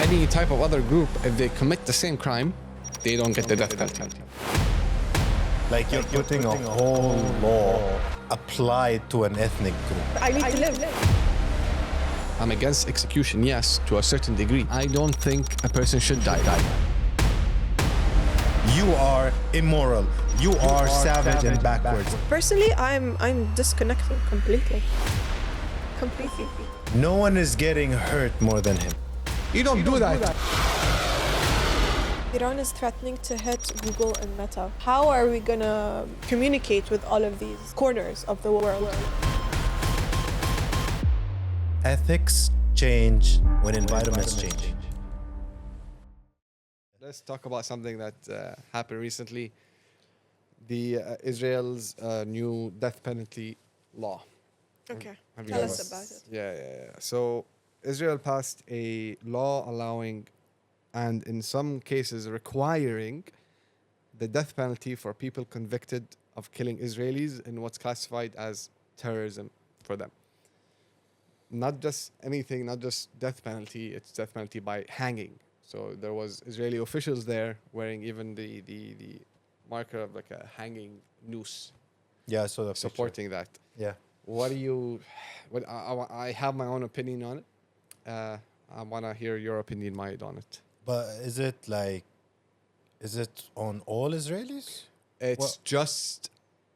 any type of other group, if they commit the same crime, they don't get the death penalty. Like you're putting a whole law applied to an ethnic group. I need to live. I'm against execution, yes, to a certain degree. I don't think a person should die. You are immoral. You are savage and backwards. Personally, I'm disconnected completely. No one is getting hurt more than him. You don't do that. Iran is threatening to hit Google and Meta. How are we gonna communicate with all of these corners of the world? Ethics change when environments change. Let's talk about something that happened recently. The Israel's new death penalty law. Okay, Have you tell heard us about about it. Yeah. So Israel passed a law allowing, and in some cases requiring, the death penalty for people convicted of killing Israelis in what's classified as terrorism for them. Not just anything, not just death penalty, it's death penalty by hanging. So there was Israeli officials there wearing even the marker of like a hanging noose, Yeah, so the supporting that. Yeah. What do you? What I have my own opinion on it. I want to hear your opinion, Maid, on it. But is it on all Israelis? It's just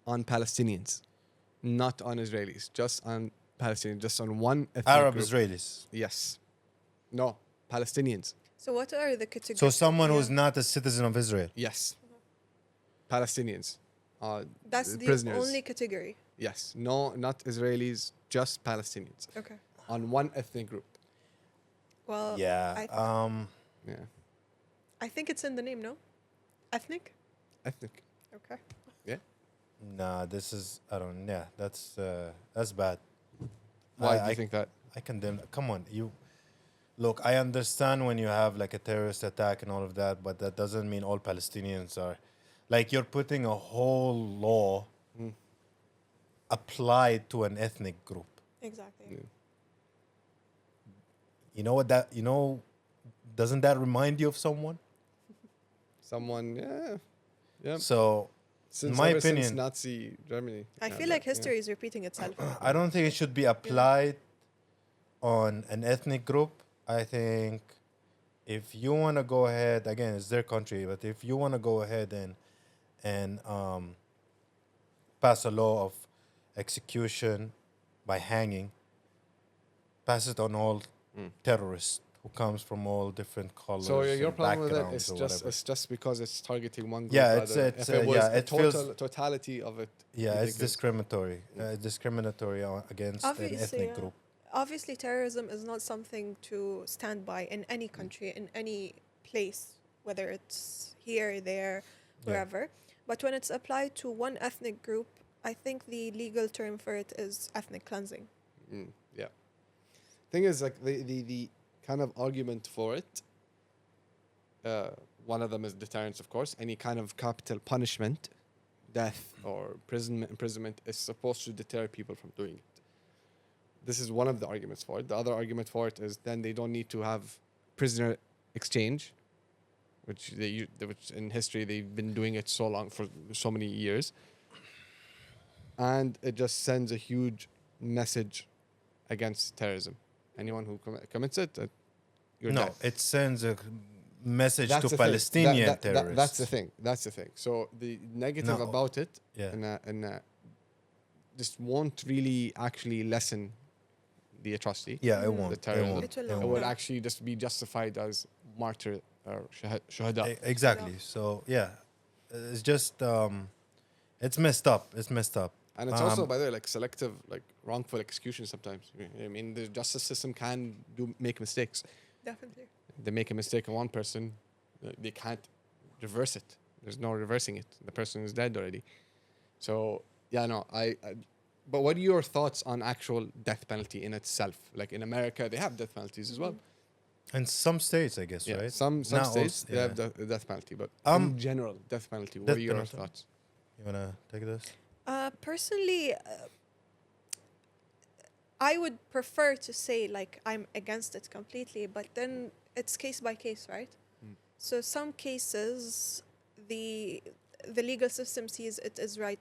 on Palestinians, not on Israelis. Just on Palestinians. Just on one ethnic Arab group. Israelis. Yes. No. Palestinians. So what are the categories? So someone who's not a citizen of Israel. Yes. Palestinians. That's the prisoners. only category. Yes. No, not Israelis. Just Palestinians. Okay. On one ethnic group. Well, Yeah. Yeah. I think it's in the name, no? Ethnic? Ethnic. Okay. Yeah. Nah, this is that's bad. Why do you think that? I condemn. Come on, you. Look, I understand when you have like a terrorist attack and all of that, but that doesn't mean all Palestinians are. Like you're putting a whole law applied to an ethnic group. Exactly. Yeah. You know what that? Doesn't that remind you of someone? Someone, yeah. So, in my Ever opinion, since Nazi Germany. I Yeah, feel that- like history is repeating itself. I don't think it should be applied on an ethnic group. I think if you want to go ahead, again, it's their country, but if you want to go ahead and pass a law of execution by hanging, pass it on all terrorists who comes from all different colors. So your and problem with it backgrounds is or just whatever. it's just because it's targeting one group. Yeah, rather- it's, if it was yeah, the it feels- totality of it. Yeah, you it's think it's- discriminatory. Discriminatory against an Obviously, ethnic yeah. group. Obviously, terrorism is not something to stand by in any country, in any place, whether it's here, there, wherever. But when it's applied to one ethnic group, I think the legal term for it is ethnic cleansing. Yeah. Thing is, like the kind of argument for it. One of them is deterrence, of course. Any kind of capital punishment, death or imprisonment, is supposed to deter people from doing it. This is one of the arguments for it. The other argument for it is then they don't need to have prisoner exchange, which which in history they've been doing it so long, for so many years. And it just sends a huge message against terrorism. Anyone who commits it, you're No, dead. it sends a message That's to the thing. Palestinian terrorists. That's the thing. So the negative No. about it, Yeah. just won't really actually lessen the atrocity. Yeah, it won't. The terrorism. It will It not. would No. actually just be justified as martyr or shuhada. Exactly. So yeah, it's just it's messed up. It's messed up. And it's also, by the way, like selective, like wrongful execution sometimes. I mean, the justice system can make mistakes. Definitely. They make a mistake on one person, they can't reverse it. There's no reversing it. The person is dead already. So, yeah, no, but what are your thoughts on actual death penalty in itself? Like in America, they have death penalties as well. In some states, I guess, Yeah, right? some Not all states, they have the death penalty. But in general, death penalty, what death are your penalty. thoughts? You wanna take this? Personally, I would prefer to say like I'm against it completely, but then it's case by case, right? Mm. So some cases, the legal system sees it as right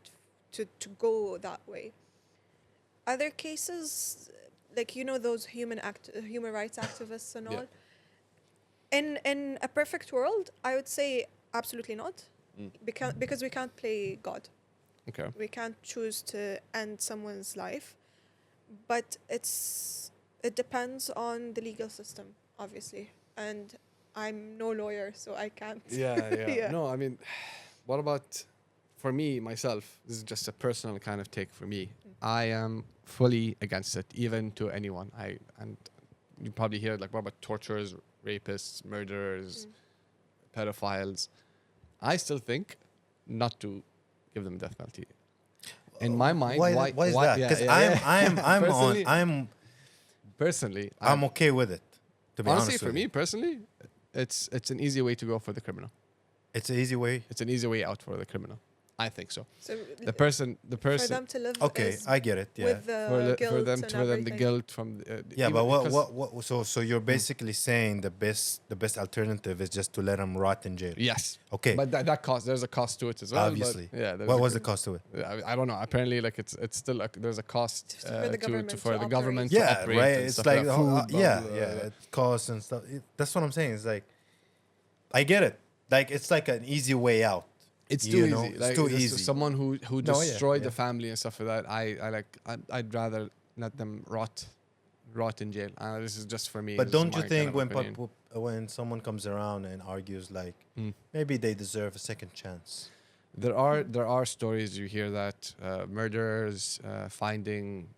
to go that way. Other cases, like those human rights activists and Yeah. all. In a perfect world, I would say absolutely not, Mm. because we can't play God. Okay. We can't choose to end someone's life, but it depends on the legal system, obviously. And I'm no lawyer, so I can't. Yeah. Yeah. No, I mean, what about for me myself? This is just a personal kind of take for me. I am fully against it, even to anyone. And you probably hear like what about torturers, rapists, murderers, pedophiles. I still think not to give them death penalty. In my mind, Why is that? yeah, Because Personally- I'm personally, I'm okay with it. To be honestly, honest for with me you. personally, it's an easy way to go for the criminal. It's an easy way. It's an easy way out for the criminal. I think so. So The person, for them to live Okay, is I get it. Yeah. with the guilt for them and to them the everything. guilt from Yeah, even but because- what so you're basically saying the best alternative is just to let him rot in jail. Yes. Okay. But that cost, there's a cost to it as well. but Obviously. yeah. there's What a was the cr- cost to it? I don't know. Apparently, like it's still there's a cost For the government to for the operate. government to Yeah, operate. right. and It's stuff like that food, blah, yeah, blah, blah, yeah, blah. it costs and stuff. That's what I'm saying. It's like I get it. Like it's like an easy way out. It's You too know, easy. it's Like too this is easy. someone who No, yeah, destroyed the yeah. family and stuff like that. I'd rather let them rot in jail. This is just for me. But This is don't you my think kind of opinion. when someone comes around and argues like Mm. maybe they deserve a second chance? There are stories you hear that murderers finding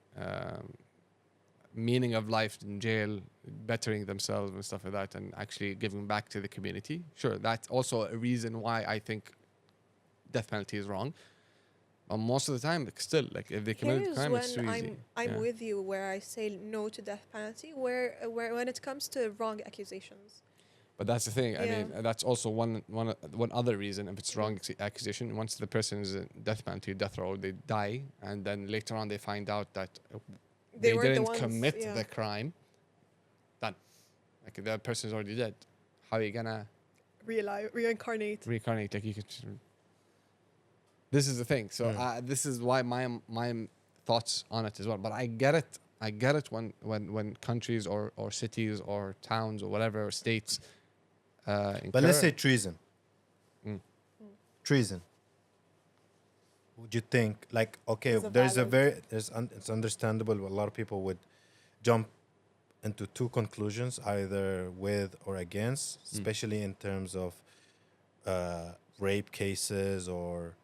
meaning of life in jail, bettering themselves and stuff like that, and actually giving back to the community. Sure, that's also a reason why I think death penalty is wrong. But most of the time, like, still, like if they commit a Here's crime, it's too when easy. I'm Yeah. with you where I say no to death penalty. Where when it comes to wrong accusations. But that's the thing. I Yeah. mean, that's also one other reason. If it's wrong accusation, once the person is in death penalty, death row, they die, and then later on they find out that they weren't the didn't ones, commit yeah. the crime. Done. Like that person is already dead. How are you gonna Reincarnate. reincarnate? Like you could. This is the thing. So this is why my thoughts on it as well. But I get it. I get it when countries or cities or towns or whatever or states. But let's say treason. Mm. Treason. Would you think like okay? There's a There's a balance. very it's understandable. A lot of people would jump into two conclusions, either with or against, especially in terms of rape cases or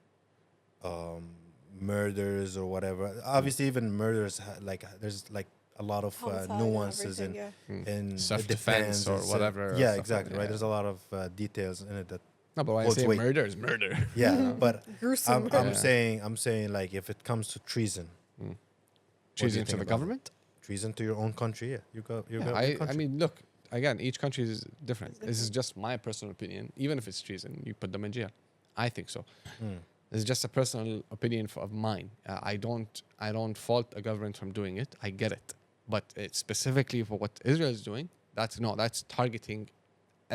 murders or whatever. Obviously, even murders there's like a lot of Homicide and nuances in everything, in the Self-defense or and whatever or Yeah, stuff like exactly. that, Right. yeah. There's a lot of details in it that. No, but when I holds say weight. murder is murder. Yeah, but Gruesome. I'm Yeah. saying like if it comes to treason, Treason to think the about it? government. treason to your own country, yeah, you got your I country. mean, look again. Each country is different. This is just my personal opinion. Even if it's treason, you put them in jail. I think so. This is just a personal opinion of mine. I don't fault a government from doing it. I get it, but it's specifically for what Israel is doing. That's targeting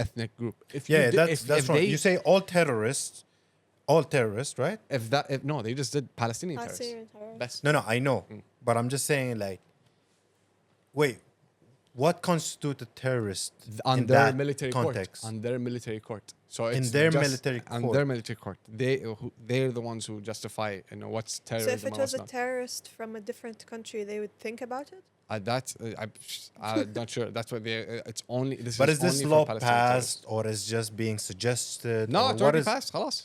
ethnic group. If you Yeah, do- that's if wrong. they- You say all terrorists, right? if no, they just did Palestinian terrorists. Palestinian terrorists. That's No, I know, but I'm just saying like, wait, what constitutes a terrorist on in their that military context? court. On their military court. So In it's their just military on court. their military court. They're the ones who justify what's terrorism. So if it and was what's a not. terrorist from a different country, they would think about it. I'm not sure. That's what they. It's only. This But is is this only for law Palestinian terrorists. passed or is just being suggested? No, or it's what already is- passed. خلاص.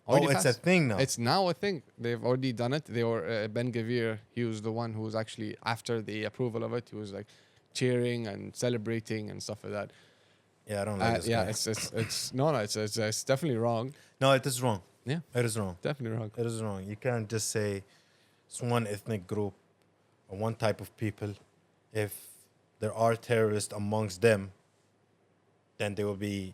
Oh, Already it's a passed. thing now. It's now a thing. They've already done it. They were Ben Gavir. He was the one who was actually after the approval of it. He was like cheering and celebrating and stuff like that. Yeah, I don't like this Yeah, guy. it's no, it's definitely wrong. No, it is wrong. Yeah, It is wrong. definitely wrong. It is wrong. You can't just say it's one ethnic group or one type of people. If there are terrorists amongst them, then they will be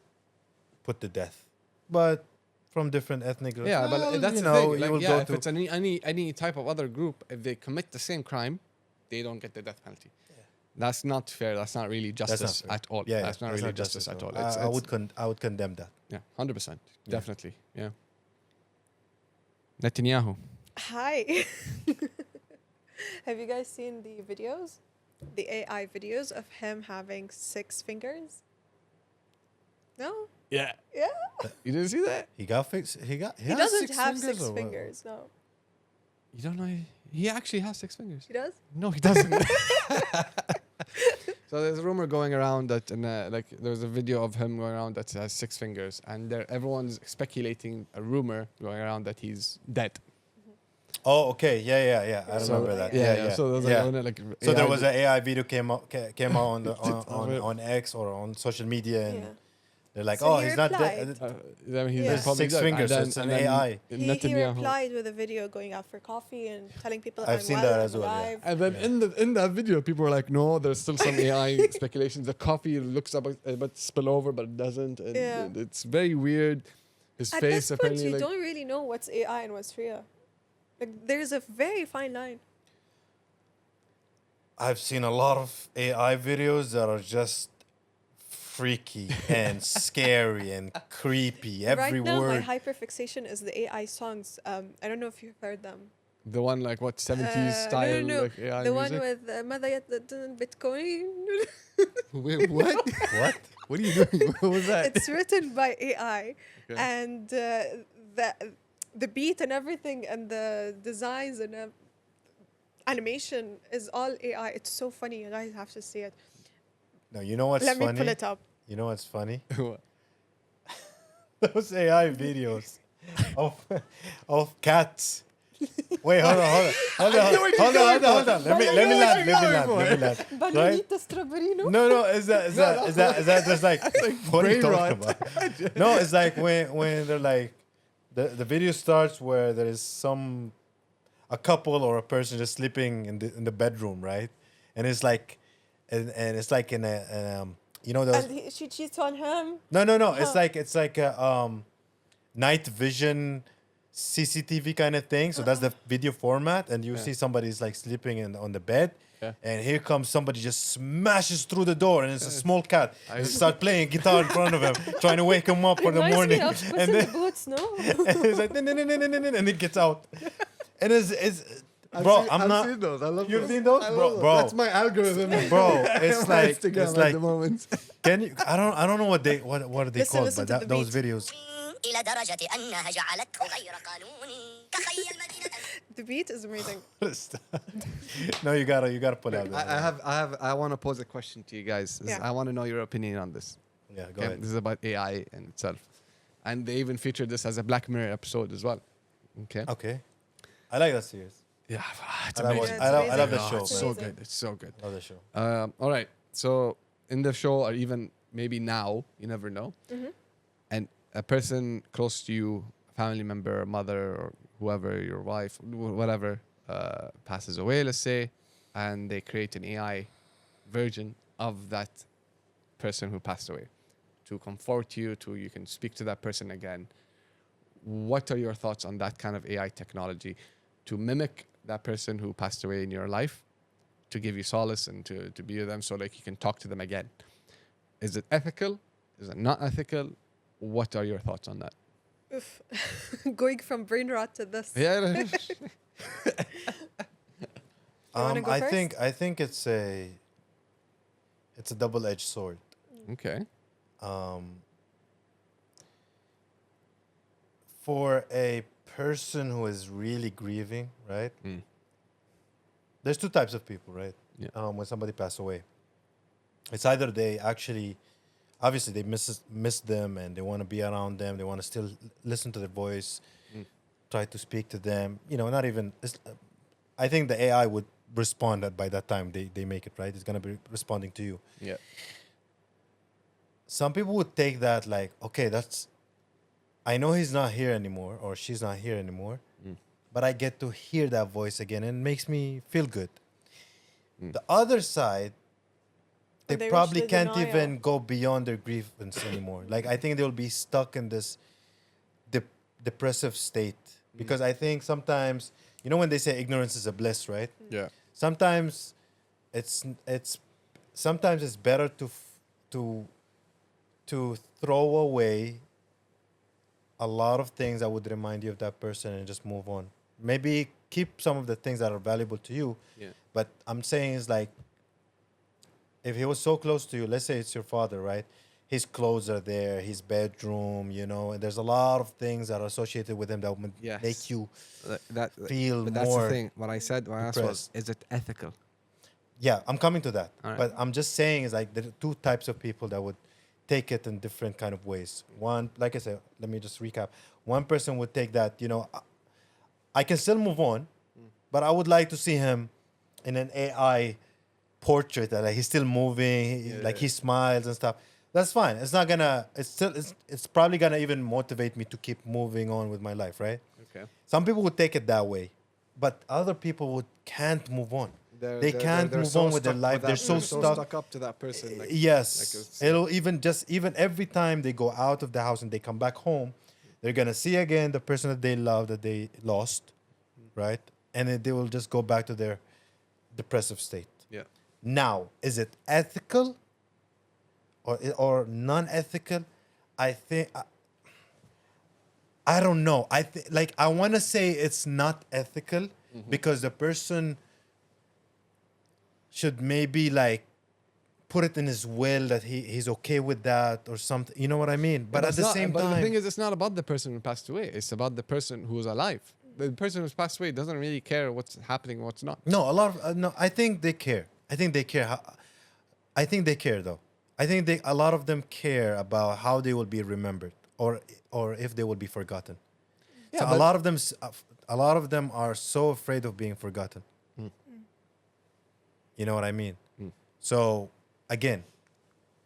put to death. But from different ethnic groups, Yeah, well, but that's you the know, thing. you Like, will yeah, go if to it's any type of other group, if they commit the same crime, they don't get the death penalty. That's not fair. That's not really justice fair. at all. Yeah, that's not really justice at all. I would condemn that. Yeah, 100%. Definitely. Yeah. Netanyahu. Hi. Have you guys seen the videos? The AI videos of him having 6 fingers? No? Yeah. Yeah. You didn't see that? He got fixed. He has doesn't 6 have fingers 6 or what? fingers, no. You don't know? He actually has 6 fingers. He does? No, he doesn't. So there's a rumor going around that, there was a video of him going around that has 6 fingers, and everyone's speculating a rumor going around that he's dead. Oh, okay. Yeah. I remember that. Yeah. So there was So there AI was an AI video came out on the Oh, on X or on social media, and Yeah. they're like, So "Oh, he he's not replied. dead." I mean, he's Yeah. probably 6 dead. fingers, And so it's an AI. He replied with a video going out for coffee and telling people I've I'm seen well, that I'm as well, yeah. alive. And then in that video, people were like, "No, there's still some AI speculations. The coffee looks about to spill over, but it doesn't. And Yeah. it's very weird. His At face this point, apparently you like don't really know what's AI and what's real. Like, there's a very fine line. I've seen a lot of AI videos that are just freaky and scary and creepy. Every right now, my word. hyperfixation is the AI songs. I don't know if you've heard them. the one like what 70s style no. like AI The music. one with ماذا يتدن Bitcoin. Wait, what? What? What are you doing? What was that? It's written by AI, Okay. and the beat and everything and the designs and animation is all AI. It's so funny. You guys have to see it. No, you know what's Let funny? me pull it up. You know what's funny? What? Those AI videos of cats. Wait, hold on. Let me land. Right? Bananita strawberry, no? No, is that just like what are you brain talking rot. about? No, it's like when they're like the video starts where there is a couple or a person just sleeping in the bedroom, right? And it's like and it's like in a you know those And she cheats on him. no. It's like a night vision CCTV kind of thing. So that's the video format, and you see somebody's like sleeping on the bed, and here comes somebody just smashes through the door, and it's a small cat. And start playing guitar in front of him, trying to wake him up for the Reminds morning, me of Puss and in then the Boots, no? and it's like and it gets out, and it's bro. I'm not. seen those. I love You've those. seen those, I love bro? those. Bro. That's my algorithm, Bro, it's My like Instagram it's at like the moment. can you? I don't know what are they Listen, called, listen but to the those beat. videos. إلى درجة أنها جعلته غير قانوني تخيل مدينة The beat is amazing. No, you gotta put out. I want to pose a question to you guys. Yeah. I want to know your opinion on this. Yeah, go Okay? ahead. This is about AI in itself, and they even featured this as a Black Mirror episode as well. Okay. Okay, I like that series. Yeah, it's I love, amazing. Yeah, I love the amazing. show. It's man. so amazing. good. It's so good. I love the show. All right. So in the show, or even maybe now, you never know, and a person close to you, a family member, a mother, or whoever, your wife, whatever, passes away, let's say, and they create an AI version of that person who passed away to comfort you, to you can speak to that person again. What are your thoughts on that kind of AI technology to mimic that person who passed away in your life, to give you solace and to be with them so like you can talk to them again? Is it ethical? Is it not ethical? What are your thoughts on that? Oof. Going from brain rot to this. Yeah. wanna go I first? think it's a double-edged sword. Okay. For a person who is really grieving, right? Mm. There's two types of people, right? Yeah. When somebody passed away, it's either they actually, obviously, they miss them and they want to be around them. They want to still listen to their voice, try to speak to them. You know, not even. I think the AI would respond by that time they make it, right? It's gonna be responding to you. Yeah. Some people would take that like, okay, I know he's not here anymore or she's not here anymore, but I get to hear that voice again and it makes me feel good. The other side, they They reach probably the can't denial. even go beyond their grievance anymore. Like, I think they'll be stuck in this depressive state because I think sometimes, you know, when they say ignorance is a bliss, right? Yeah. Sometimes it's sometimes it's better to throw away a lot of things that would remind you of that person and just move on. Maybe keep some of the things that are valuable to you. Yeah. But I'm saying is like, if he was so close to you, let's say it's your father, right? His clothes are there, his bedroom, and there's a lot of things that are associated with him that would Yes. make you That feel but that's more. the thing. What I said, what I asked was, depressed. is it ethical? Yeah, I'm coming to that. All right. But I'm just saying is like there are two types of people that would take it in different kind of ways. One, like I said, let me just recap. One person would take that, I can still move on, but I would like to see him in an AI portrait that like, he's still moving, like he smiles and stuff. That's fine. It's not gonna. It's probably gonna even motivate me to keep moving on with my life, right? Okay. Some people would take it that way, but other people can't move on. They can't they're move so on with their stuck life. that- They're so stuck. up to that person. Like, Yes, it's- it'll even every time they go out of the house and they come back home, they're gonna see again the person that they love that they lost, right? And then they will just go back to their depressive state. yeah. Now, is it ethical or non-ethical? I think I don't know. I want to say it's not ethical because the person should maybe like put it in his will that he's okay with that or something. You know what I mean? But at the same but the time, thing is, it's not about the person who passed away. It's about the person who's alive. The person who's passed away doesn't really care what's happening, what's not. no, a lot of no. I think they care. I think they care. I think they care though. I think a lot of them care about how they will be remembered or if they will be forgotten. Yeah, So but- a lot of them are so afraid of being forgotten. You know what I mean? So again,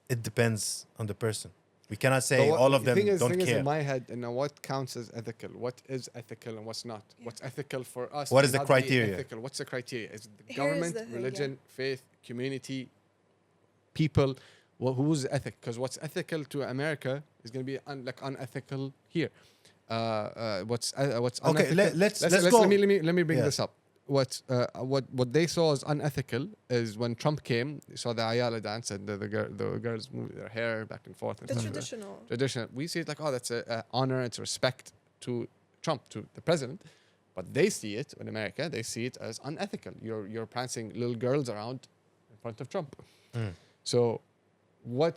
it depends on the person. We cannot say all of them thing don't is care. in my head, what counts as ethical? What is ethical and what's not? What's ethical for us? What may is the not be criteria? Ethical. What's the criteria? Is it the Here's government, the thing, religion, faith, community, people? Well, who's ethical? Because what's ethical to America is going to be unethical here. What's Okay, unethical? let's let go. me bring Yeah. this up. What they saw as unethical is when Trump came. They saw the Ayala dance and the girls move their hair back and forth. And The stuff. traditional. Traditional. We see it like, oh, that's a honor, it's a respect to Trump, to the president. But they see it in America. They see it as unethical. You're prancing little girls around in front of Trump. So, what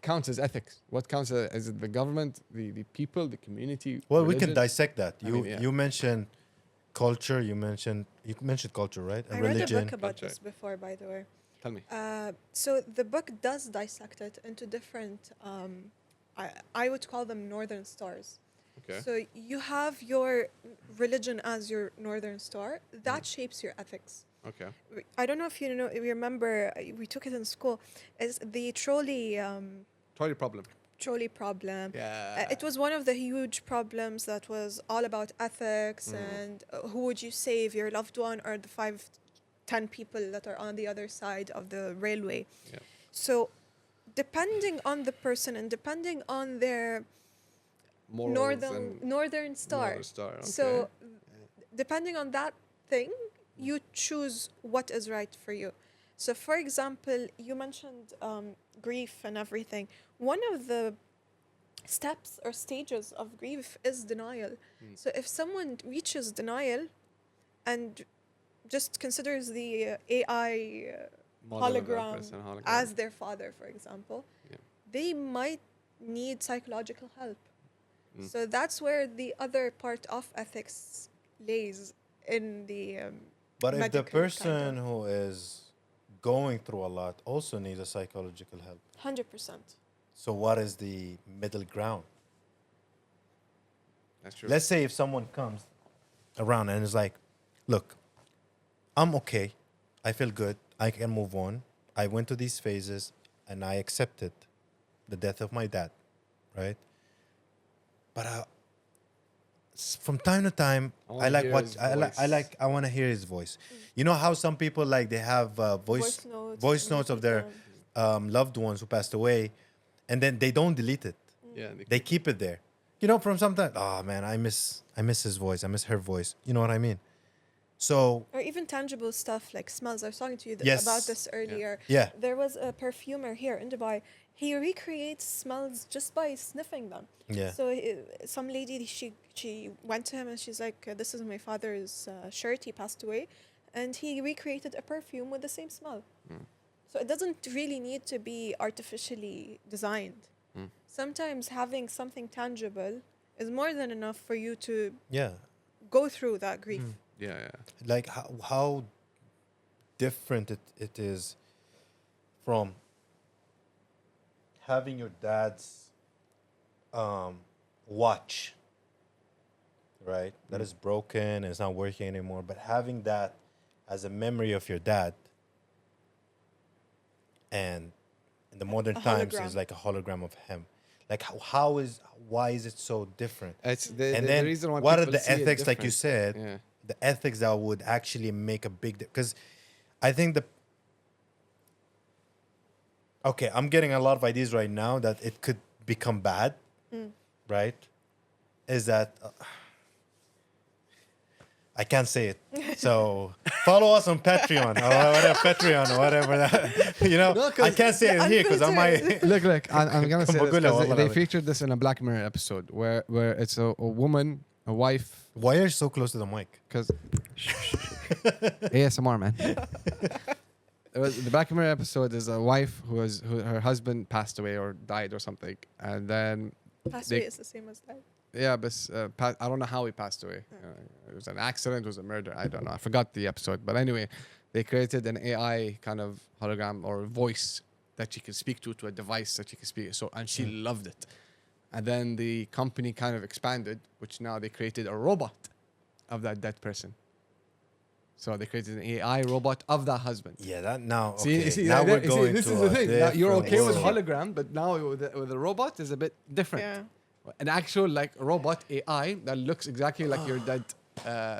counts as ethics? What counts as the government, the people, the community? Well, we religion? can dissect that. I mean, yeah. You mentioned culture. You mentioned culture, right? I religion. read a book about Culture. this before, by the way. Tell me. So the book does dissect it into different, I would call them northern stars. Okay. So you have your religion as your northern star. That shapes your ethics. Okay. I don't know if you remember, we took it in school, is the trolley Problem. trolley problem. Yeah. It was one of the huge problems that was all about ethics and who would you save, your loved one or the 5-10 people that are on the other side of the railway. Yeah. So depending on the person and depending on their Morals and northern star. Northern Star, So okay. depending on that thing, you choose what is right for you. So for example, you mentioned grief and everything. One of the steps or stages of grief is denial. So if someone reaches denial and just considers the AI Model of that hologram person, hologram. as their father, for example, Yeah. they might need psychological help. So that's where the other part of ethics lays in the But if the medical person kind who is going through a lot also needs a psychological help, 100%. so what is the middle ground? That's true. Let's say if someone comes around and is like, look, I'm okay. I feel good. I can move on. I went to these phases and I accepted the death of my dad, right? But from time to time, wanna I like hear what his I want to hear his voice. You know how some people like they have voice notes of their loved ones who passed away, and then they don't delete it. Yeah. They keep it there. You know, from sometimes, oh man, I miss his voice. I miss her voice. You know what I mean? So Or even tangible stuff like smells. I was talking to you Yes. about this earlier. yeah, There was a perfumer here in Dubai. He recreates smells just by sniffing them. yeah. So some lady, she went to him and she's like, "This is my father's shirt. He passed away," and he recreated a perfume with the same smell. So it doesn't really need to be artificially designed. Sometimes having something tangible is more than enough for you to Yeah. go through that grief. Yeah, yeah. Like how different it is from having your dad's watch, right? That is broken and it's not working anymore. But having that as a memory of your dad, and in the modern A times hologram. is like a hologram of him. Like why is it so different? It's the, And the, then the reason why what are people the see it ethics, like you different. said, Yeah. the ethics that would actually make a big because I think okay, I'm getting a lot of ideas right now that it could become bad, right? Is that I can't say it. So follow us on Patreon or whatever, Patreon or whatever. You know, No, 'cause I can't say it here because I might. Look, I'm gonna say this Kambagula, 'cause wallah they lazim. featured this in a Black Mirror episode where it's a woman, a wife, Why are you so close to the mic? because ASMR, man. The Black Mirror episode is a wife who her husband passed away or died or something, and then Passed They- away is the same as that. yeah, but I don't know how he passed away. It was an accident, it was a murder. I don't know. I forgot the episode, but anyway, they created an AI kind of hologram or voice that she could speak to a device that she could speak. So and she loved it, and then the company kind of expanded, which now they created a robot of that dead person. So they created an AI robot of that husband. Yeah, that now. See, Okay, see, now that- we're see, going this to is the a thing. Now, you're different okay with world. hologram, but now with a robot is a bit different. Yeah. An actual like robot AI that looks exactly like your dead,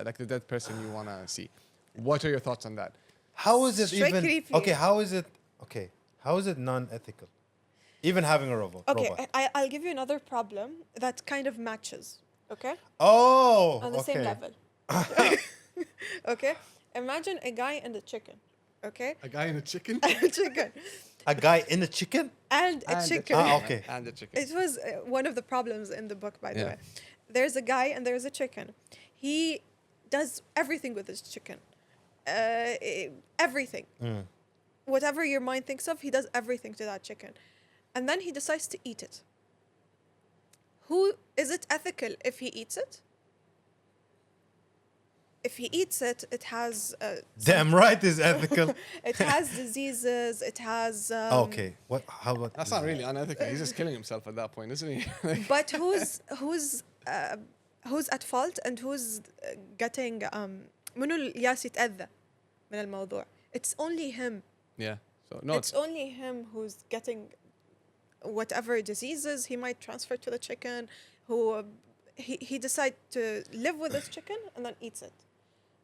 like the dead person you wanna see. What are your thoughts on that? How is it Straight even creepy. okay? How is it non-ethical? Even having a robot. Okay, robot. I'll give you another problem that kind of matches. Okay, Oh, on the same okay. level. Okay, imagine a guy and a chicken. Okay, A guy and a chicken. a chicken A guy in a chicken. and a chicken. Ah, okay. And a chicken. It was one of the problems in the book, by the Yeah. way. There's a guy and there's a chicken. He does everything with his chicken. Everything. Whatever your mind thinks of, he does everything to that chicken. And then he decides to eat it. Is it ethical if he eats it? If he eats it, it has Damn right is ethical. it has diseases. It has Okay. What? How about? That's not really unethical. He's just killing himself at that point, isn't he? But who's at fault and who's getting منو الياس يتأذى من الموضوع. It's only him. yeah. So no, It's only him who's getting whatever diseases he might transfer to the chicken. Who he decides to live with this chicken and then eats it.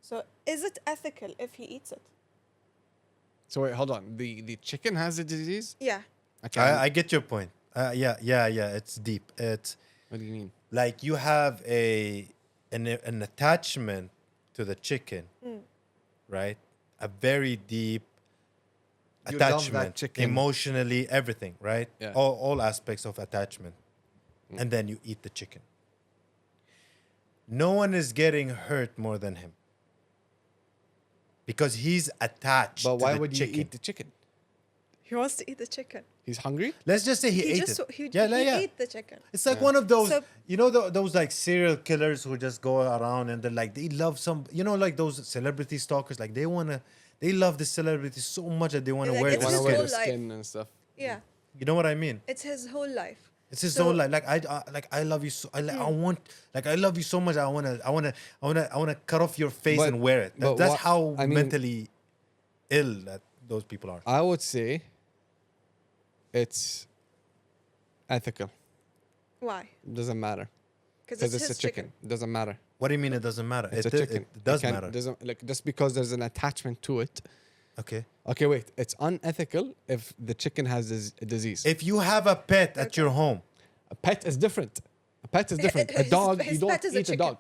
So is it ethical if he eats it? So wait, hold on. The chicken has a disease. Yeah. Okay. I get your point. Yeah. It's deep. It's What do you mean? like you have an attachment to the chicken, right? A very deep You love that attachment, chicken. emotionally, everything, right? Yeah. All aspects of attachment, and then you eat the chicken. No one is getting hurt more than him because he's attached. But to why the would chicken. you eat the chicken? He wants to eat the chicken. He's hungry. Let's just say he ate just it. he yeah. ate the chicken. It's like one of those, So- you know, those like serial killers who just go around and they're like, they love some, you know, like those celebrity stalkers, like they love the celebrity so much that they want to Like, wear it's the Want to his wear whole the life. skin and stuff. Yeah. You know what I mean? It's his whole life. It's his So- whole like I love you so I want like I love you so much I wanna cut off your face But- and wear it. but That's what- how I mean- mentally ill that those people are. I would say it's ethical. Why? Doesn't matter Because because it's a chicken. It doesn't matter. What do you mean it doesn't matter? It's it a chicken. It does can't- matter. Doesn't like just because there's an attachment to it. Okay. Okay, wait. It's unethical if the chicken has a disease. If you have a pet at your home, A pet is different. A pet is different. A dog, his you don't pet is a eat a chicken. dog.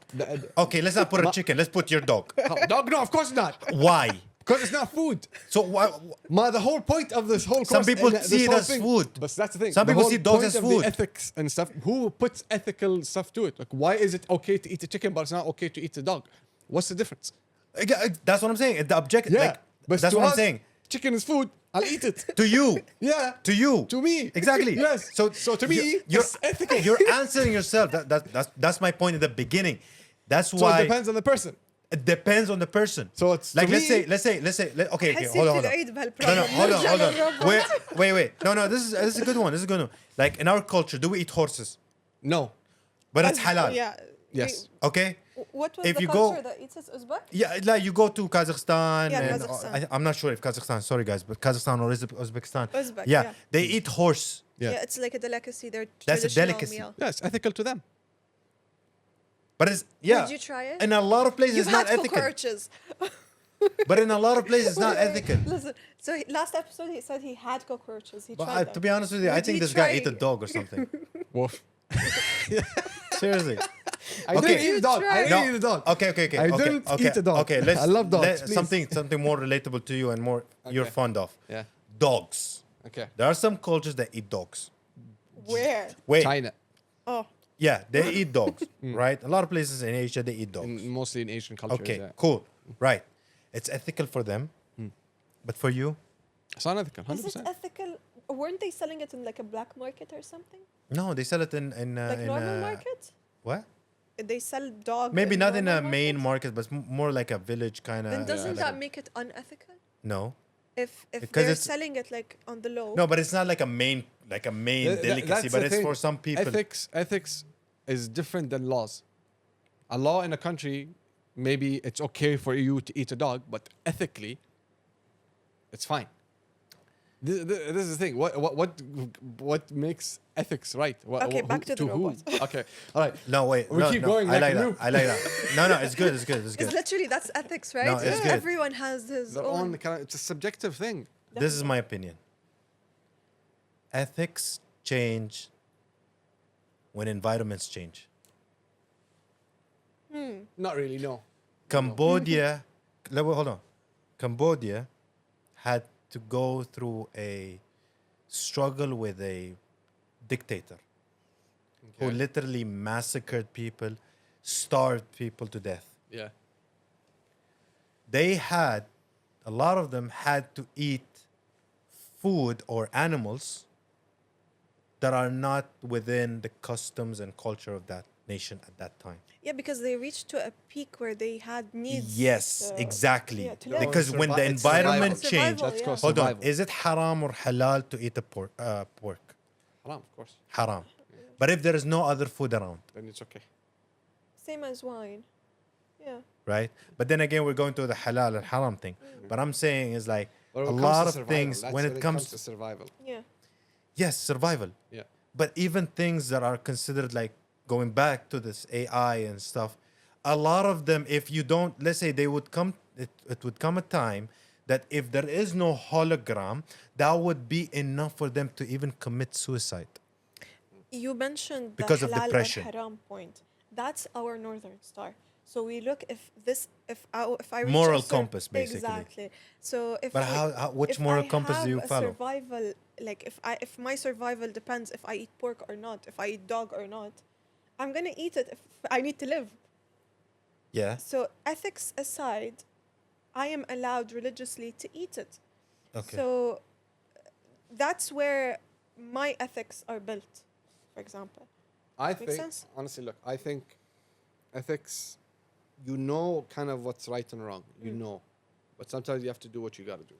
Okay, let's not put a chicken. Let's put your dog. Dog, no, of course not. Why? Because it's not food. So why? The whole point of this whole Some course people and this see it whole as thing- food. But that's the thing. Some The people whole see dogs point as of food. The ethics and stuff. Who puts ethical stuff to it? Like, why is it okay to eat a chicken, but it's not okay to eat a dog? What's the difference? That's what I'm saying. The objective. Yeah, Like, but that's to what I'm us, saying. Chicken is food. I'll eat it. To you. Yeah. To you. To me. Exactly. Yes. So to me, you're it's ethical. You're answering yourself. That's my point at the beginning. That's So why it depends on the person. it depends on the person. So it's like to let's say okay, حسيت hold on. العيد No, بهالبروجرام. hold on. نرجع للربع. Wait. No, this is a good one. This is a good one. Like in our culture, do we eat horses? No. But it's halal. Yeah. Yes. Okay. What was If the you culture go- that eats it? Uzbek? Yeah, like you go to Kazakhstan. Yeah, and Kazakhstan. I'm not sure if Kazakhstan. Sorry guys, but Kazakhstan or Uzbekistan. Uzbek, Yeah, yeah. they eat horse. Yeah. Yeah, it's like a delicacy. Their That's a traditional delicacy. meal. Yeah, it's ethical to them. But it's yeah. Did you try it? In a lot of places, You've it's not had ethical. cockroaches. But in a lot of places, it's not ethical. Listen, so last episode he said he had cockroaches. He But tried to them. be honest with you, I Would think you this guy try- ate a dog or something. Woof. Seriously. I Okay. didn't eat a dog. I No. didn't eat a dog. Okay. I didn't eat a dog. Okay, let's. I love dogs, please. something more relatable to you and more you're Okay. fond of. Yeah. Dogs. Okay. There are some cultures that eat dogs. Where? Wait. China. Oh, Yeah, they eat dogs, right? A lot of places in Asia they eat dogs. Mostly in Asian cultures. Okay, Yeah. cool. Right. It's ethical for them. But for you? It's unethical. is it 100%. ethical? Weren't they selling it in like a black market or something? No, they sell it in Like normal market? What? They sell dog. Maybe not in a normal main market? market, but more like a village kind of. Then doesn't that make it unethical? No, If Because they're it's- selling it like on the low. no, but it's not like a main delicacy, That's but the it's thing. for some people. Ethics is different than laws. A law in a country, maybe it's okay for you to eat a dog, but ethically, it's fine. This is the thing. What makes ethics right? Okay, back to the who? robot. Okay, all right. No, wait. We no, keep no, going I like like a that. loop. I like that. No, it's good. It's good. It's It's good. literally that's ethics, right? No, it's good. Everyone has his Their own. own kind of, it's a subjective thing. This is my opinion. Ethics change when environments change. Not really. No. Cambodia, hold on. Cambodia had to go through a struggle with a dictator who Okay. literally massacred people, starved people to death. Yeah. They had, a lot of them had to eat food or animals that are not within the customs and culture of that nation at that time. Yeah, because they reached to a peak where they had needs. Yes, exactly. yeah, to live. Because when the It's survival. environment Survival, changed, That's yeah. called hold on, survival. is it haram or halal to eat a pork? Haram, of course. Haram. But if there is no other food around, Then it's okay. Same as wine. Yeah. right? But then again, we're going to the halal and haram thing. But I'm saying is like But a when it comes lot to of survival, things that's when it comes to survival. Yeah. yes, survival. Yeah. But even things that are considered like going back to this AI and stuff, a lot of them, if you don't, let's say they would come, it would come a time that if there is no hologram, that would be enough for them to even commit suicide. You mentioned Because the of halal depression. and haram point. That's our northern star. So we look if I reach Moral a compass, basically. Exactly. So if But which if moral I compass do have you a follow? Survival, like if my survival depends if I eat pork or not, if I eat dog or not, I'm gonna eat it if I need to live. Yeah. So ethics aside, I am allowed religiously to eat it. Okay. So that's where my ethics are built, for example. I Makes think, sense? honestly, look, I think ethics, you know kind of what's right and wrong. You know. But sometimes you have to do what you got to do.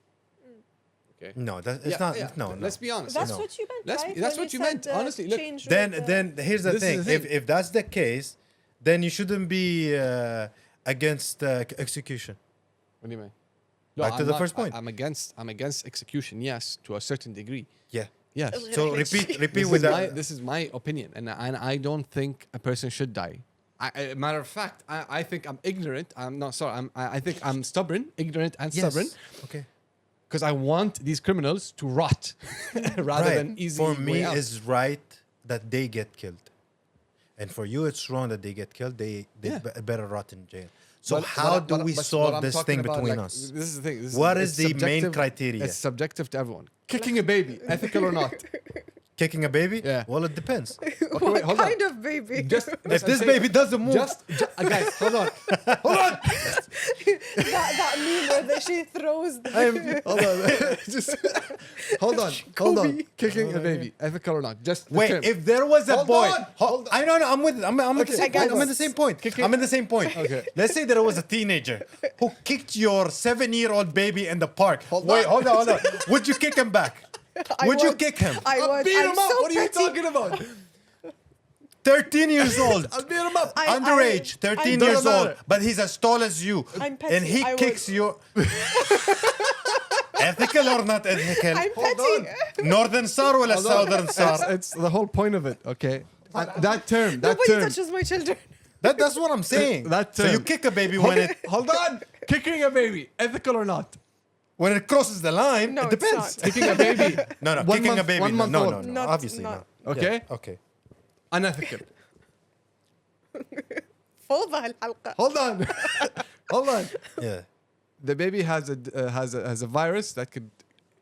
Okay? No, it's Yeah, not. yeah. No. Let's be honest. That's No. what you meant, Let's right? be- that's When what you said, meant, honestly, look, change Then with here's the This is thing. the thing. If that's the case, then you shouldn't be against execution. What do you mean? Back to I'm the not- first point. I'm against execution, yes, to a certain degree. Yeah. Yes. Okay. So Really? repeat with that. This is my opinion, and I don't think a person should die. Matter of fact, I think I'm ignorant. I'm not sorry. I think I'm stubborn, ignorant, and stubborn Okay. because I want these criminals to rot rather Right. than easy. For way me, out. is right that they get killed. and for you it's wrong that they get killed, they Yeah. better rot in jail. So But how what I- do but- we but what solve I'm this talking thing about, between like, us? This is the thing. What it's is the main subjective- criteria? It's subjective to everyone. Kicking a baby, ethical or not? Kicking a baby? Yeah. Well, it depends. What wait, hold on. kind of baby? Just If this baby doesn't move, guys, hold on, hold on, that meme where she throws the hold on, just hold on. Kobe. Kicking a baby, ethical or not? Just the wait. term. If there was a Hold boy, on, hold on. I know, I'm with. I'm at the Okay, same I got point. I'm this. at the same point. Kicking- I'm at the same point. Okay. Let's say there was a teenager who kicked your 7-year-old baby in the park. Hold Wait, on. hold on. Would you kick him back? I Would you would. kick him? I I'll would. beat I'm him up. so What are you petty. talking about? 13 years old. I'll beat him up. Underage, 13 Doesn't years old, matter. but he's as tall as you. I'm petty, And he I kicks would. you. Ethical or not ethical? I'm Hold petty. Northern Star or Southern Star? It's the whole point of it. Okay, that term. That Nobody term. touches my children. That's what I'm saying. That So you term. kick a baby when Hold on. Kicking a baby, ethical or not? when it crosses the line. No, it it's depends. not. Kicking a baby, No, One kicking a month- baby. 1 month no, old. no, Not- obviously not. not. Okay? Yeah, okay. unethical. فوضى هالحلقة. Hold on, hold on. Yeah. The baby has a virus that could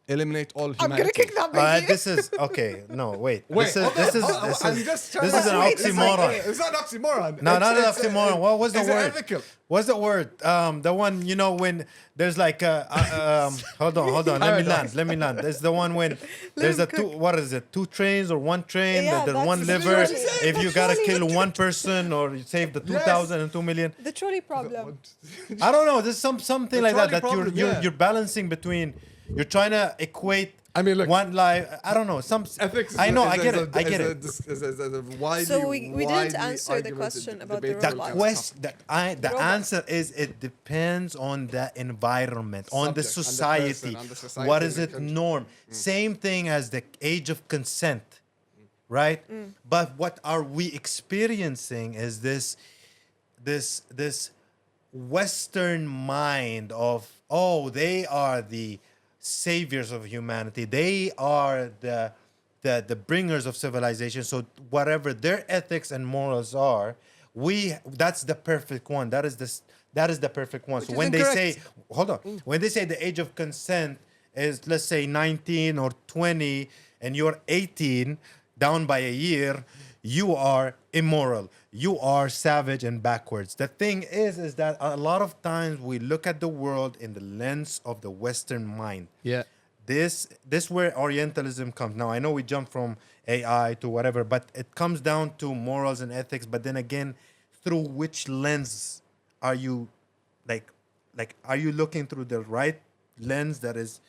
eliminate all humanity. I'm gonna kick that baby. This is okay. No, wait. Wait, This is I'm just trying this is to- an Wait, it's like- oxymoron. It's not an oxymoron. No, not an It's- oxymoron. What was the Is it word? ethical? What's the word? The one when there's like hold on. Paradox. Let me land. There's the one when there's a two. What is it? 2 trains or 1 train? Yeah, There's that's one the liver. trolley. If you The gotta trolley. kill 1 person or you save the 2,000 and 2 million. The trolley problem. I don't know. There's something The like that trolley problem, yeah. you're balancing between. You're trying to equate. I mean, look, one life. I don't know. Some ethics. I know. I get it. I get it. So we didn't answer the question about the The robots. the Robots. answer is it depends on the environment, on the Subject, on the society. person, on the society What and is the it country. norm? Same thing as the age of consent, right? But what are we experiencing is this Western mind of they are the saviors of humanity. They are the bringers of civilization. So whatever their ethics and morals are, that's the perfect one. That is the perfect one. So is when they say, incorrect. hold on, when they say the age of consent is, let's say, 19 or 20 and you're 18, down by a year, you are immoral. You are savage and backwards. The thing is that a lot of times we look at the world in the lens of the Western mind. Yeah. This where Orientalism comes. Now I know we jumped from AI to whatever, but it comes down to morals and ethics. But then again, through which lens are you, like are you looking through the right lens that is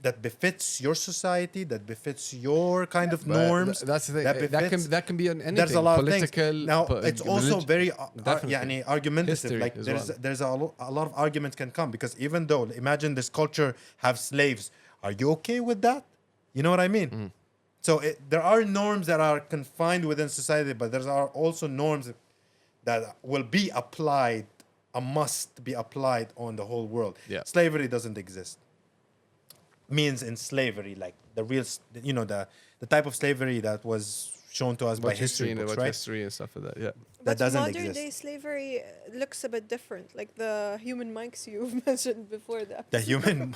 that befits your society, that befits your kind of norms? That's the thing. befits- That can be on anything. there's a lot political, of things. Now it's also very definitely. argumentative. History Like as there's a lot of arguments can come because even though imagine this culture have slaves, are you okay with that? You know what I mean? So there are norms that are confined within society, but there are also norms that will be applied, must be applied on the whole world. Yeah. Slavery doesn't exist. Means in slavery, like the real, the type of slavery that was shown to us by About history and books, about right? history and stuff like that. Yeah. But doesn't modern exist. day slavery looks a bit different, like the human mics you've mentioned before that. The human,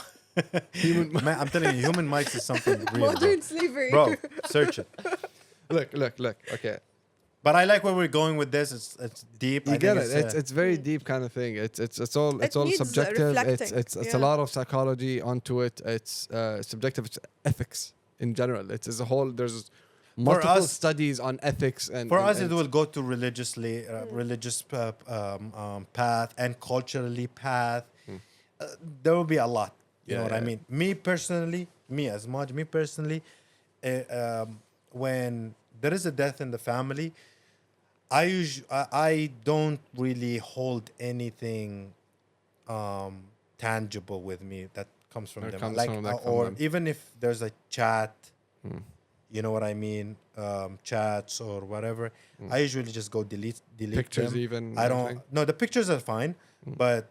man, I'm telling you, human mics is something real, Modern slavery. bro. Search it. Look. Okay. But I like where we're going with this. It's deep. You I get think it. It's very deep kind of thing. It's all It needs subjective. reflecting, It's a yeah. lot of psychology onto it. It's subjective. It's ethics in general. It's as a whole. There's multiple us- studies on ethics and For and- us, it and- will go to religious path and culturally path. There will be a lot. You know Yeah, what I yeah. mean? Me personally, when there is a death in the family, I don't really hold anything tangible with me that comes from That them. comes Like from- that from or them. even if there's a chat, you know what I mean, chats or whatever. I usually just go delete Pictures them. even, I don't. everything? No, the pictures are fine, but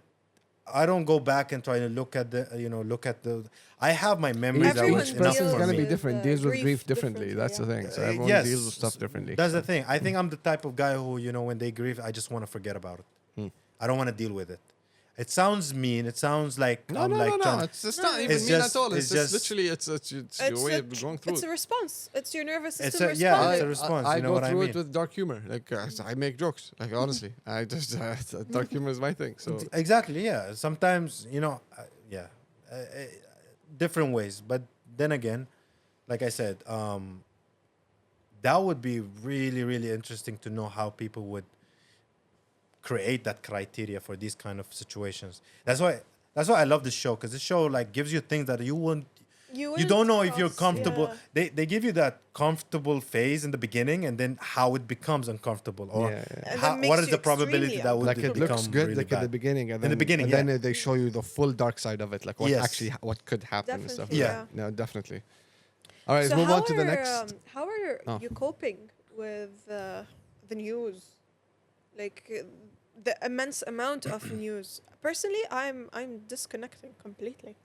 I don't go back and try to look at the. I have my memories. that Everyone was Each enough person's for gonna me. be deals different, with, deals with grief grief differently. differently, That's the yeah. thing. So everyone Yes, deals with stuff differently. That's the so. thing. I think I'm the type of guy who, when they grieve, I just want to forget about it. I don't want to deal with it. It sounds mean. It sounds like No, I'm no, like no, no. trying. It's No, not no, even It's mean just- at all. It's it's just just- literally it's your way of going through It's it. a response. It's your nervous It's system a- yeah, responding. it's a response. I You know go what I through mean? it with dark humor. Like I make jokes. Like honestly, I just dark humor is my thing. So Exactly. Yeah. Sometimes yeah, different ways. But then again, like I said, that would be really really interesting to know how people would create that criteria for these kind of situations. That's why I love this show, because this show like gives you things that you wouldn't don't know if you're cross, comfortable. yeah. They give you that comfortable phase in the beginning, and then how it becomes uncomfortable, or Yeah, yeah. And how, that makes what is you the probability extremely that would like it become looks good really like at the bad. beginning, and In then the beginning, and yeah. then they show you the full dark side of it, like what Yes. actually what could happen and stuff. Definitely, Yeah. No, definitely. All right, So let's move on to the how next. how are Oh. you coping with the news, like the immense amount of news? Personally, I'm disconnecting completely.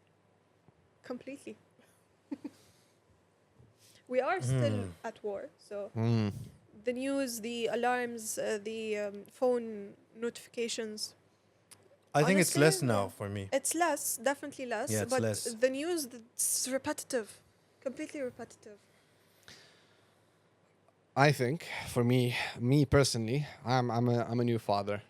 We are still at war, so Mm. the news, the alarms, the phone notifications. I think it's less Honestly, now for me. It's less, definitely less. Yeah, it's but less. the news, it's repetitive, completely repetitive. I think for me personally, I'm a new father.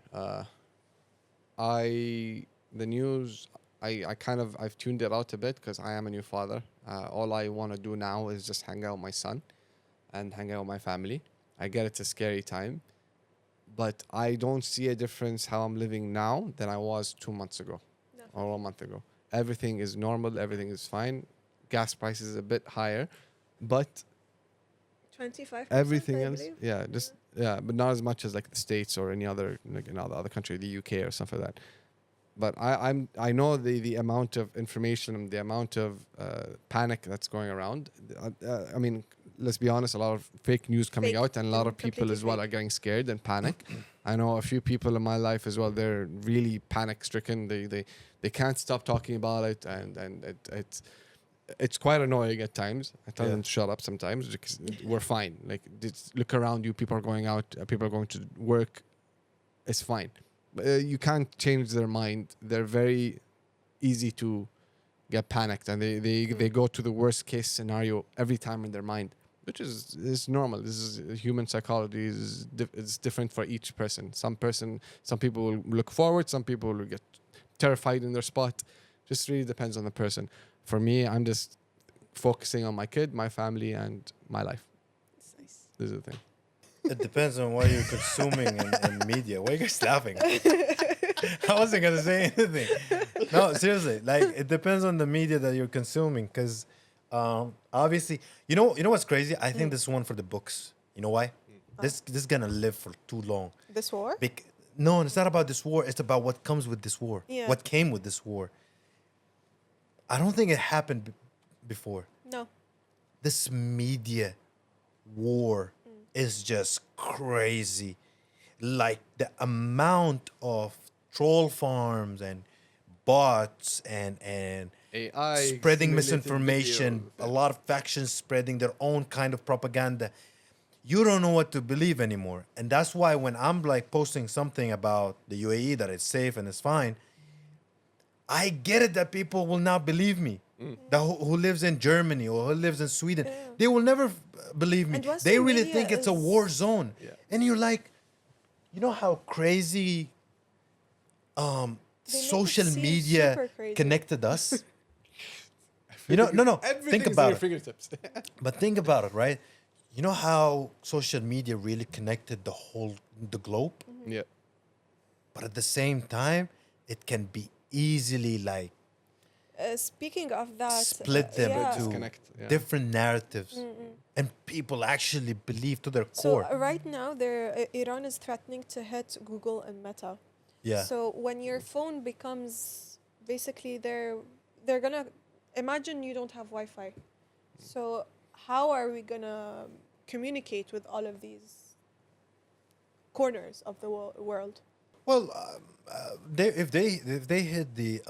The news, I kind of I've tuned it out a bit because I am a new father. All I want to do now is just hang out with my son, and hang out with my family. I get it's a scary time, but I don't see a difference how I'm living now than I was 2 months ago or 1 month ago. Everything is normal. Everything is fine. Gas prices is a bit higher, but 25%. everything I else, believe. yeah, but not as much as like the States or any other like another other country, the UK or stuff like that. But I know the amount of information and the amount of panic that's going around. I mean, let's be honest, a lot of fake news coming Fake, out, and a lot of people completely as well fake. are getting scared and panic. I know a few people in my life as well. They're really panic stricken. They can't stop talking about it, and it's quite annoying at times. I tell Yeah. them to shut up sometimes because we're fine. Like just look around you. People are going out. People are going to work. It's fine. You can't change their mind. They're very easy to get panicked, and they go to the worst case scenario every time in their mind, which is normal. This is human psychology. It's different for each person. Some people will look forward. Some people will get terrified in their spot. Just really depends on the person. For me, I'm just focusing on my kid, my family, and my life. It's nice. This is the thing. It depends on what you're consuming in media. Why are you guys laughing? I wasn't gonna say anything. No, seriously. Like it depends on the media that you're consuming, because obviously, you know what's crazy? I think this is one for the books. You know why? This is gonna live for too long. This war? No, it's not about this war. It's about what comes with this war. Yeah. What came with this war. I don't think it happened before. No. This media war is just crazy. Like the amount of troll farms and bots and AI spreading simulated misinformation, videos. a lot of factions spreading their own kind of propaganda. You don't know what to believe anymore. And that's why when I'm like posting something about the UAE that it's safe and it's fine, I get it that people will not believe me. That who lives in Germany or who lives in Sweden, they will never believe me. And Western They really media think it's a is- war zone. Yeah. And you're like, you know how crazy They make it social seem media super crazy. connected us? No. Think Everything's about at your it. fingertips. But think about it, right? You know how social media really connected the globe? Yeah. But at the same time, it can be easily like Speaking of that, split them yeah. into Disconnect, yeah. different narratives. And people actually believe to their So core. right now, Iran is threatening to hit Google and Meta. Yeah. So when your phone becomes basically they're gonna imagine you don't have Wi-Fi. So how are we gonna communicate with all of these corners of the world? Well, if they hit the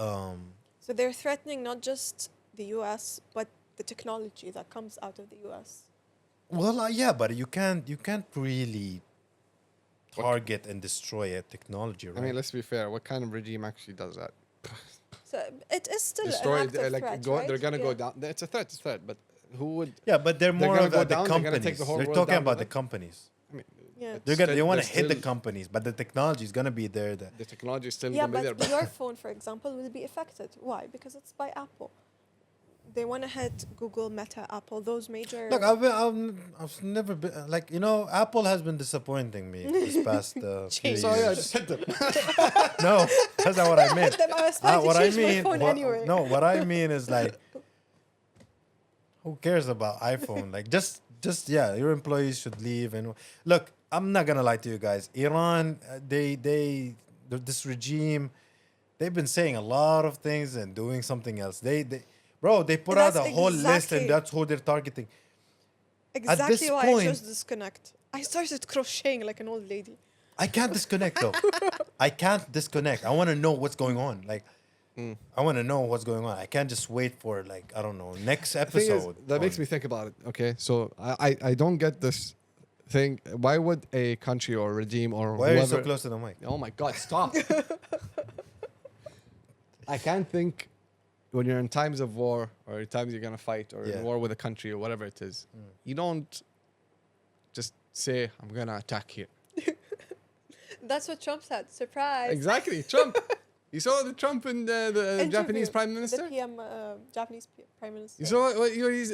So they're threatening not just the US, but the technology that comes out of the US. well, yeah, but you can't really target and destroy a technology, right? I mean, let's be fair. What kind of regime actually does that? So it is still Destroy, an active like, threat, they're right? gonna go Yeah. down. It's a threat. It's a threat. But who would? Yeah, but they're more gonna of go the down, they're gonna companies. take the whole They're world talking down about with the them? companies. I mean, Yeah. it's They still- want to they're hit the still- companies, but the technology is gonna be there. The technology is still Yeah, gonna be there. but your phone, for example, will be affected. Why? Because it's by Apple. They want to hit Google, Meta, Apple, those major. Look, I've never been like Apple has been disappointing me this past few Jeez. So yeah, years. just hit them. No, that's not what I meant. Them, I was trying to what I change my mean, phone anyway. no, what I mean is like, who cares about iPhone? Like, just yeah, your employees should leave. And look, I'm not gonna lie to you guys. Iran, this regime, they've been saying a lot of things and doing something else. They put out a That's whole list, exactly- and that's who they're targeting. Exactly this why I point- chose disconnect. I started crocheting like an old lady. I can't disconnect though. I can't disconnect. I want to know what's going on. Like, I want to know what's going on. I can't just wait for like I don't know next Thing is, episode. that makes on- me think about it. Okay, so I don't get this thing. Why would a country or regime or Why are you whoever? so close to the mic? Oh my God! Stop. I can't think when you're in times of war or in times you're gonna fight or Yeah. in war with a country or whatever it is. You don't just say I'm gonna attack here. That's what Trump said. Surprise. Exactly, Trump. You saw the Trump and the Interview. Japanese Prime Minister. The PM, Japanese Prime Minister. You saw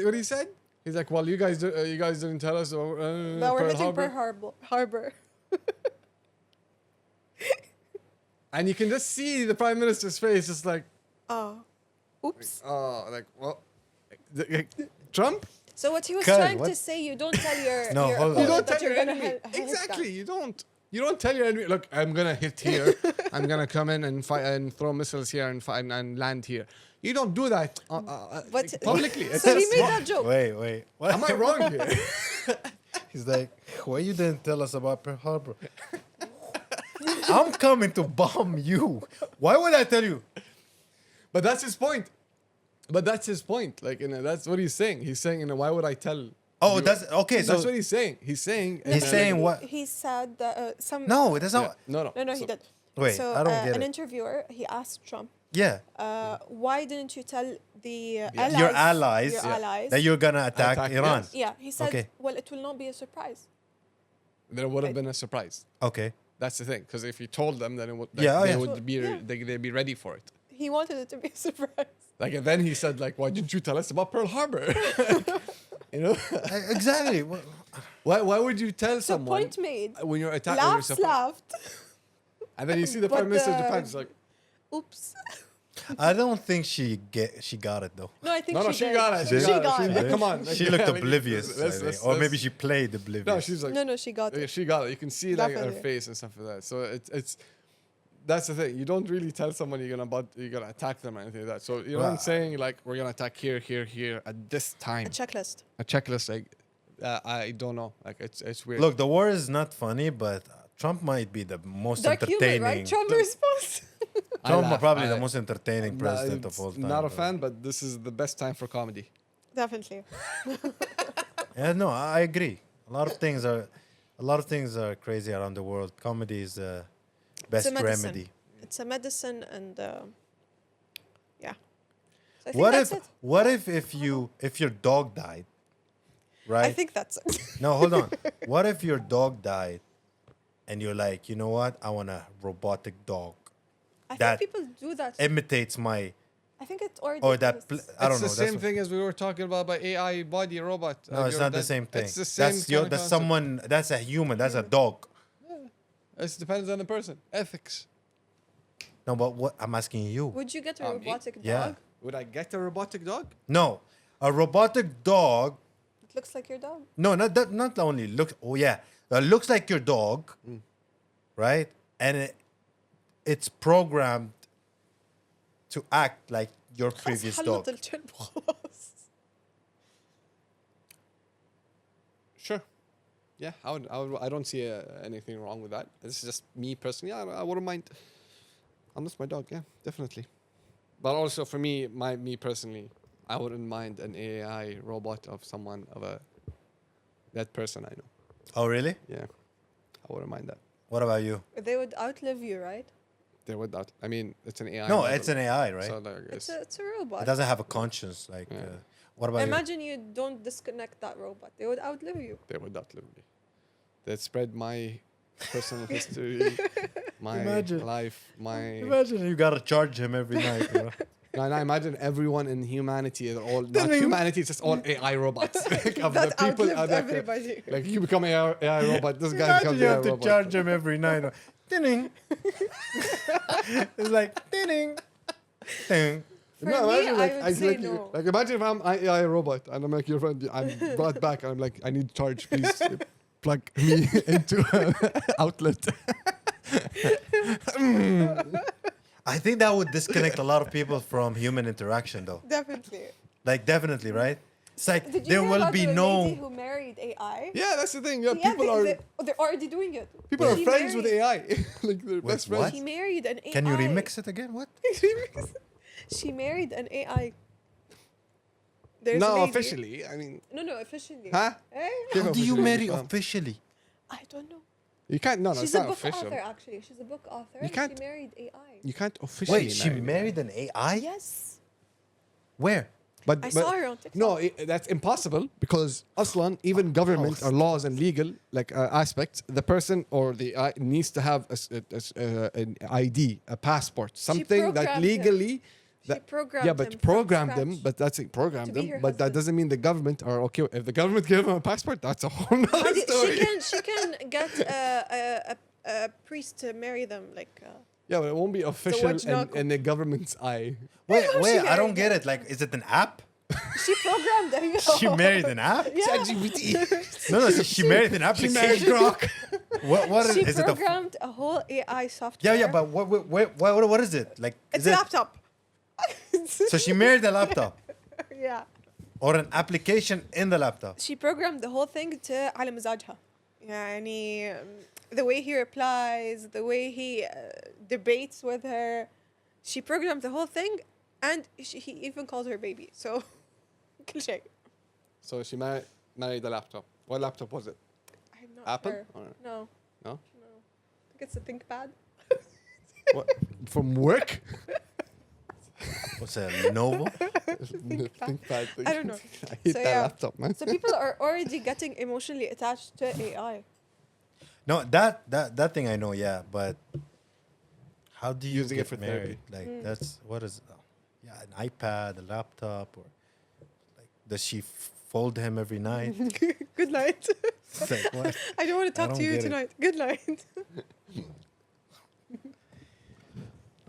what he said? He's like, well, you guys didn't tell us. That we're Pearl hitting Harbor. Pearl Harbor. And you can just see the Prime Minister's face, just like, Oh. Oops. oh, like, well, Trump. So what he was Kyle, trying what? to say, you don't tell your, No, your hold on. You opponent don't that tell you're your gonna enemy. hit them. Exactly. You don't tell your enemy. Look, I'm gonna hit here. I'm gonna come in and fight and throw missiles here and fight and land here. You don't do that But publicly. It's so he just made wrong. that joke. Wait. What? Am I wrong here? He's like, why you didn't tell us about Pearl Harbor? I'm coming to bomb you. Why would I tell you? But that's his point. Like, that's what he's saying. He's saying, why would I tell? Oh, you? that's okay. So That's what he's saying. He's saying. He's saying what? He said that some. No, that's Yeah. not. No. No, So- he did. Wait, So I don't get an it. interviewer, he asked Trump, Yeah, why didn't you tell the allies, your allies, your allies? that you're gonna attack, Attack, Iran. yes. Yeah, he said, Okay. well, it will not be a surprise. There would have been a surprise. Okay. That's the thing. Because if you told them, then it would, Yeah, oh, they yeah. would be Yeah. they'd be ready for it. He wanted it to be a surprise. Like, and then he said, like, why didn't you tell us about Pearl Harbor? Exactly. Why would you tell So someone point made. when you're attacking? Laughed. And then you see the But Prime Minister of the- Japan, it's like, Oops. I don't think she got it though. No, I think no, she she did. got it. She got it. Come on. She looked Like, oblivious, I let's- think. let's- Or maybe let's- she played oblivious. No, she's like, No, she got yeah, it. she got it. You can see like her Definitely. face and stuff like that. So it's that's the thing. You don't really tell someone you're gonna attack them or anything like that. So you know what I'm Well, saying? Like, we're gonna attack here at this time. A checklist. A checklist, like, I don't know. Like, it's weird. Look, the war is not funny, but Trump might be the most Dark humor, entertaining. right? Trump response. I Trump laugh. probably I- the most entertaining president it's of all time. Not a bro. fan, but this is the best time for comedy. Definitely. Yeah, no, I agree. A lot of things are crazy around the world. Comedy is the best medicine. remedy. It's a medicine and yeah. So I think What that's if it. what if your dog died? Right? I think that's it. No, hold on. What if your dog died and you're like, you know what? I want a robotic dog I That- think people do that. imitates my I think it already or that exists. I don't it's know. the that's same thing as we were talking about by AI body robot. No, it's not the same thing. It's the same. That's kind of that's concept. someone. That's a human. That's a dog. It depends on the person. Ethics. No, but what I'm asking you. Would you get a Me? robotic dog? Yeah. Would I get a robotic dog? No, a robotic dog. It looks like your dog. No, not that. Not only looks. Oh yeah, looks like your dog, right? And it's programmed to act like your previous خلاص dog. حلت الكلب خلاص. Sure. Yeah, I don't see anything wrong with that. This is just me personally. I wouldn't mind. Unless my dog, yeah, definitely. But also for me personally, I wouldn't mind an AI robot of someone that person I know. Oh, really? Yeah, I wouldn't mind that. What about you? They would outlive you, right? They would that. I mean, it's an AI. No, model, it's an AI, right? So like, It's a robot. It doesn't have a conscience. Like, Yeah. what about you? Imagine you don't disconnect that robot. They would outlive you. they would outlive me. They spread my personal history, my Imagine. life, my. Imagine you gotta charge him every night. You know? No, I imagine everyone in humanity is all not Ding. humanity. It's just all AI robots. Like, of the That people outlived that everybody. like you become AI robot. This guy Imagine becomes you AI have to robot. charge him every night. Ding. It's like ding. Ding. For No, me, imagine I like would I say like, no. like imagine if I'm AI robot and I'm like your friend. I'm brought back. I'm like I need charge. Please plug me into an outlet. I think that would disconnect a lot of people from human interaction, though. Definitely. Like, definitely, right? It's like Did you there hear will about be the lady no. who married AI? Yeah, that's the thing. Yeah, Yeah, people they're already doing it. people are She friends with married- AI. Like they're best what? friends. She married an AI. Can you remix it again? What? She married an AI. There's a No, lady- officially. I mean, No, officially. huh? Eh? Give How do you officially, marry fam. officially? I don't know. You can't. No, She's it's a not book official. author, actually. She's a book author. You and can't- She married AI. You can't officially. Wait, she married an AI? Yes. Where? But I saw her on TikTok. No, that's impossible because Aslan, even government or laws and legal like aspects, the person or the needs to have an ID, a passport, something that programmed him. legally. She programmed yeah, him but from program them, scratch but that's it, program to be them, her but that husband. doesn't mean the government are okay. If the government gave him a passport, that's a whole nother But story. she can get a priest to marry them. Like, Yeah, but it won't be official watch dog. in the government's eye. Wait, how she wait, I don't married get him. it. Like, is it an app? she programmed them. She married an app? Yeah. No, she married an She married application. Grok. What She is it? programmed a whole AI software. Yeah, but what is it? Like, It's is a it, laptop. so she married a laptop Yeah. or an application in the laptop? She programmed the whole thing to على مزاجها. يعني the way he replies, the way he debates with her. She programmed the whole thing, and he even called her baby. So, كل شيء. So she married a laptop. What laptop was it? I'm not Apple? sure. Or- No. No? I think it's a ThinkPad. What? From work? What's that? Lenovo? ThinkPad thing. I don't know. I hate So, that yeah. laptop, man. So people are already getting emotionally attached to AI. No, that thing I know, yeah, but how do you Using it get for married? therapy. Like, that's what is? Yeah, an iPad, a laptop, or like, does she fold him every night? Good night. It's like, what? I don't want to talk don't to you get it. tonight. Good night.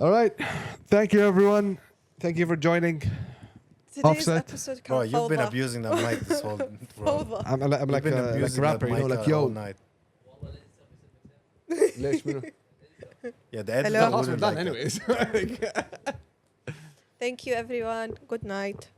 All right. Thank you, everyone. Thank you for joining. Today's Offset. episode Bro, called you've been Fawda. abusing the mic this whole. Bro. Fawda. I'm like You've been a abusing rapper, the you know, mic like all yo. night. ليش منو؟ Yeah, the editor Hello. خلاص we're wouldn't done like that. anyways. Thank you, everyone. Good night.